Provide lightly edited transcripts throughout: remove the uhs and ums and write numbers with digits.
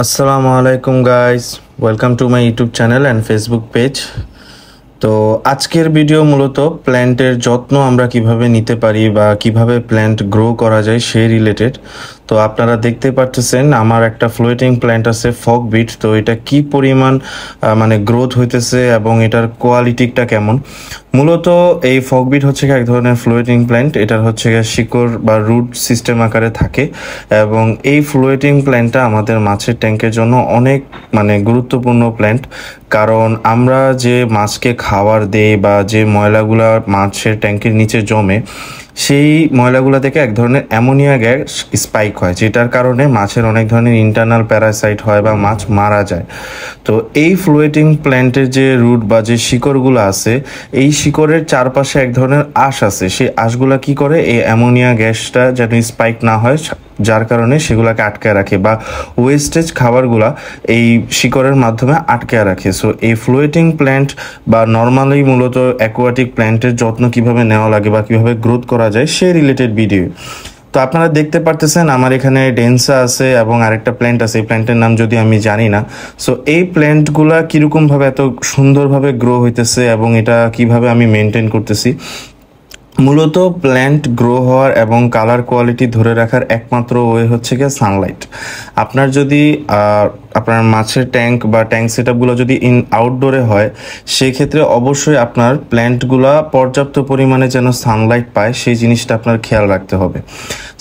আসসালামু আলাইকুম guys, welcome to my YouTube channel and Facebook page. তো আজকের ভিডিও মূলত প্ল্যান্টের যত্ন আমরা কিভাবে নিতে পারি বা কিভাবে প্ল্যান্ট গ্রো করা যায় সেই রিলেটেড। তো আপনারা দেখতে পাচ্ছেন আমার একটা ফ্লোটিং প্ল্যান্ট আছে ফগ বিট। তো এটা কি পরিমাণ মানে গ্রোথ হইতেছে এবং এটার কোয়ালিটিটা কেমন। মূলত এই ফগ বিট হচ্ছে এক ধরনের ফ্লোটিং প্ল্যান্ট। এটার হচ্ছে শিকড় বা রুট সিস্টেম আকারে থাকে এবং এই ফ্লোটিং প্ল্যান্টটা আমাদের মাছের ট্যাঙ্কের জন্য অনেক মানে গুরুত্বপূর্ণ প্ল্যান্ট। কারণ আমরা যে মাছকে খাবার দেই বা যে ময়লাগুলা মাছের ট্যাঙ্কের নিচে জমে, সেই ময়লাগুলো থেকে এক ধরনের অ্যামোনিয়া গ্যাস স্পাইক হয়, যেটার কারণে মাছের অনেক ধরনের ইন্টারনাল প্যারাসাইট হয় বা মাছ মারা যায়। তো এই ফ্লোটিং প্ল্যান্টের যে রুট বা যে শিকড়গুলো আছে, এই শিকড়ের চারপাশে এক ধরনের আঁশ আছে। সেই আঁশগুলা কি করে এই অ্যামোনিয়া গ্যাসটা যেন স্পাইক না হয়, যার কারণে সেগুলোকে আটকায় রাখে বা ওয়েস্টেজ খাবারগুলা এই শিকড়ের মাধ্যমে আটকায় রাখে। সো এই ফ্লোটিং প্ল্যান্ট বা নর্মালি মূলত অ্যাকোয়াটিক প্ল্যান্টের যত্ন কিভাবে নেওয়া লাগে বা কিভাবে গ্রোথ করা যায় সেই রিলেটেড ভিডিও। তো আপনারা দেখতে পারতেছেন আমার এখানে ডেন্সা আছে এবং আরেকটা প্ল্যান্ট আছে, এই প্ল্যান্টের নাম যদি আমি জানি না। সো এই প্ল্যান্টগুলা কীরকমভাবে এত সুন্দরভাবে গ্রো হইতেছে এবং এটা কিভাবে আমি মেনটেন করতেছি। মূলত প্ল্যান্ট গ্রো হওয়ার এবং কালার কোয়ালিটি ধরে রাখার একমাত্র ওয়ে হচ্ছে গিয়ে সানলাইট। আপনার যদি আপনার মাছের ট্যাঙ্ক বা ট্যাঙ্ক সেটআপগুলো যদি আউটডোরে হয়, সেক্ষেত্রে অবশ্যই আপনার প্ল্যান্টগুলা পর্যাপ্ত পরিমাণে যেন সানলাইট পায় সেই জিনিসটা আপনার খেয়াল রাখতে হবে।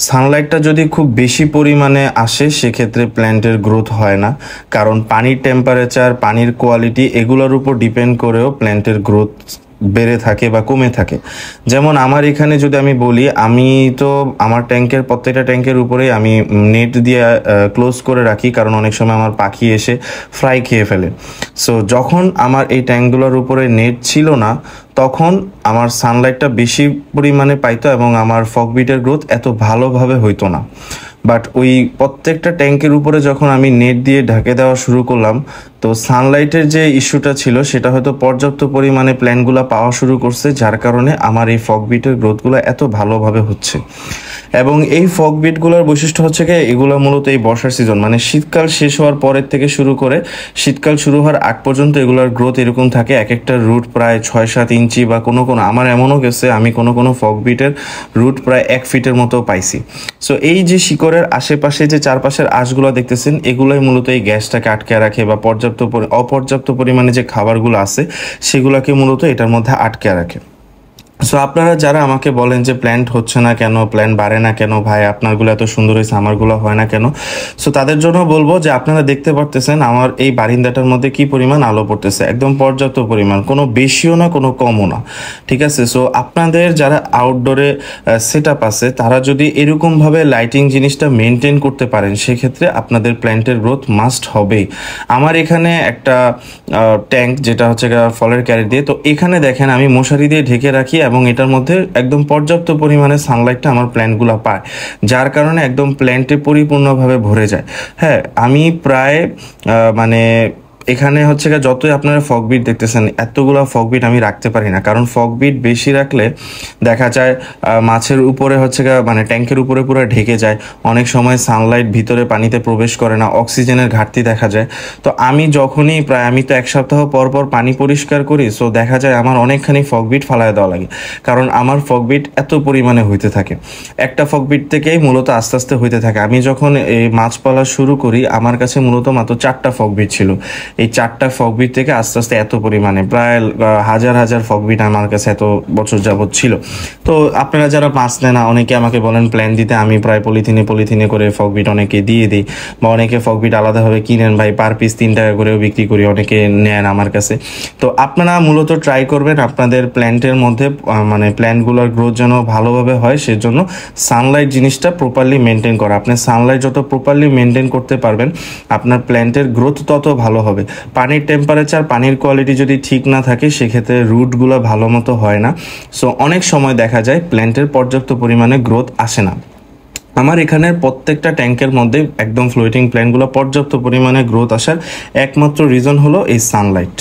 সানলাইটটা যদি খুব বেশি পরিমাণে আসে সেক্ষেত্রে প্ল্যান্টের গ্রোথ হয় না, কারণ পানির টেম্পারেচার, পানির কোয়ালিটি এগুলোর উপর ডিপেন্ড করেও প্ল্যান্টের গ্রোথ বেড়ে থাকে বা কমে থাকে। যেমন আমার এখানে যদি আমি বলি, আমি তো আমার ট্যাঙ্কের প্রত্যেকটা ট্যাঙ্কের উপরেই আমি নেট দিয়ে ক্লোজ করে রাখি, কারণ অনেক সময় আমার পাখি এসে ফ্রাই খেয়ে ফেলে। সো যখন আমার এই ট্যাঙ্কগুলোর উপরে নেট ছিল না, তখন আমার সানলাইটটা বেশি পরিমাণে পাইতো এবং আমার ফগবিটের গ্রোথ এত ভালোভাবে হইতো না। বাট ওই প্রত্যেকটা ট্যাঙ্কের উপরে যখন আমি নেট দিয়ে ঢেকে দেওয়া শুরু করলাম, তো সানলাইটের যে ইস্যুটা ছিল সেটা হয়তো পর্যাপ্ত পরিমাণে প্ল্যান্টগুলো পাওয়া শুরু করছে, যার কারণে আমার এই ফগবিটের গ্রোথগুলো এত ভালোভাবে হচ্ছে। এবং এই ফগবিটগুলোর বৈশিষ্ট্য হচ্ছে কি, এগুলো মূলত এই বর্ষার সিজন মানে শীতকাল শেষ হওয়ার পরের থেকে শুরু করে শীতকাল শুরু হওয়ার আগ পর্যন্ত এগুলোর গ্রোথ এরকম থাকে। এক একটা রুট প্রায় 6-7 ইঞ্চি বা কোনো আমার এমনও গেছে আমি কোনো ফগবিটের রুট প্রায় 1 ফিটের মতো পাইছি। সো এই যে শিকড়ের আশেপাশে যে চারপাশের আঁশগুলো দেখতেছেন, এগুলোই মূলত এই গ্যাসটাকে আটকে রাখে বা অপর্যাপ্ত পরিমাণে যে খাবারগুলো আছে সেগুলোকে মূলত এটার মধ্যে আটকে রাখে। সো আপনারা যারা আমাকে বলেন যে প্ল্যান্ট হচ্ছে না কেন, প্ল্যান্ট বাড়ে না কেন, ভাই আপনারগুলো এত সুন্দর হয়েছে আমারগুলো হয় না কেন। সো তাদের জন্য বলবো যে আপনারা দেখতে পারতেছেন আমার এই বারিন্দাটার মধ্যে কি পরিমাণ আলো পড়তেছে, একদম পর্যাপ্ত পরিমাণ, কোনো বেশিও না কোনো কমও না, ঠিক আছে। সো আপনাদের যারা আউটডোরে সেট আপ আছে তারা যদি এরকমভাবে লাইটিং জিনিসটা মেনটেন করতে পারেন, সেক্ষেত্রে আপনাদের প্ল্যান্টের গ্রোথ মাস্ট হবেই। আমার এখানে একটা ট্যাঙ্ক যেটা হচ্ছে ফলের ক্যারি দিয়ে, তো এখানে দেখেন আমি মশারি দিয়ে ঢেকে রাখি এবং এটার মধ্যে একদম পর্যাপ্ত পরিমাণে সানলাইটটা আমার প্ল্যান্টগুলো পায়, যার কারণে একদম প্ল্যান্টে পরিপূর্ণভাবে ভরে যায়। হ্যাঁ, আমি প্রায় মানে এখানে হচ্ছে যতই আপনারা ফগবিট দেখতেছেন, এতগুলো ফগবিট আমি রাখতে পারি না, কারণ ফগবিট বেশি রাখলে দেখা যায় মাছের উপরে হচ্ছে মানে ট্যাঙ্কের উপরে পুরো ঢেকে যায়। অনেক সময় সানলাইট ভিতরে পানিতে প্রবেশ করে না, অক্সিজেনের ঘাটতি দেখা যায়। তো আমি যখনই আমি তো 1 সপ্তাহ পর পর পানি পরিষ্কার করি, সো দেখা যায় আমার অনেকখানি ফগবিট ফালায় দেওয়া লাগে, কারণ আমার ফগবিট এত পরিমাণে হইতে থাকে। একটা ফগবিট থেকেই মূলত আস্তে আস্তে হইতে থাকে। আমি যখন এই মাছ পালা শুরু করি আমার কাছে মূলত মাত্র 4টা ফগবিট ছিল। এই 4টা ফগবিট থেকে আস্তে আস্তে এত পরিমাণে প্রায় হাজার হাজার ফগবিট আমার কাছে এত বছর যাবৎ ছিল। তো আপনারা যারা মাছ নেন না, অনেকে আমাকে বলেন প্ল্যান দিতে, আমি প্রায় পলিথিনে করে ফগবিট অনেকে দিয়ে দিই, বা অনেকে ফগবিট আলাদাভাবে কিনেন ভাই, পার পিস 3 টাকা করেও বিক্রি করি, অনেকে নেন আমার কাছে। তো আপনারা মূলত ট্রাই করবেন আপনাদের প্ল্যান্টের মধ্যে মানে প্ল্যান্টগুলোর গ্রোথ যেন ভালোভাবে হয়, সেজন্য সানলাইট জিনিসটা প্রপারলি মেনটেন করা। আপনি সানলাইট যত প্রপারলি মেনটেন করতে পারবেন, আপনার প্ল্যান্টের গ্রোথ তত ভালো হবে। পানির টেম্পারেচার, পানির কোয়ালিটি যদি ঠিক না থাকে সেক্ষেত্রে রুটগুলো ভালো মতো হয় না। সো অনেক সময় দেখা যায় প্ল্যান্টের পর্যাপ্ত পরিমাণে গ্রোথ আসে না। আমার এখানের প্রত্যেকটা ট্যাঙ্কের মধ্যে একদম ফ্লোটিং প্ল্যান্টগুলো পর্যাপ্ত পরিমাণে গ্রোথ আসার একমাত্র রিজন হলো এই সানলাইট।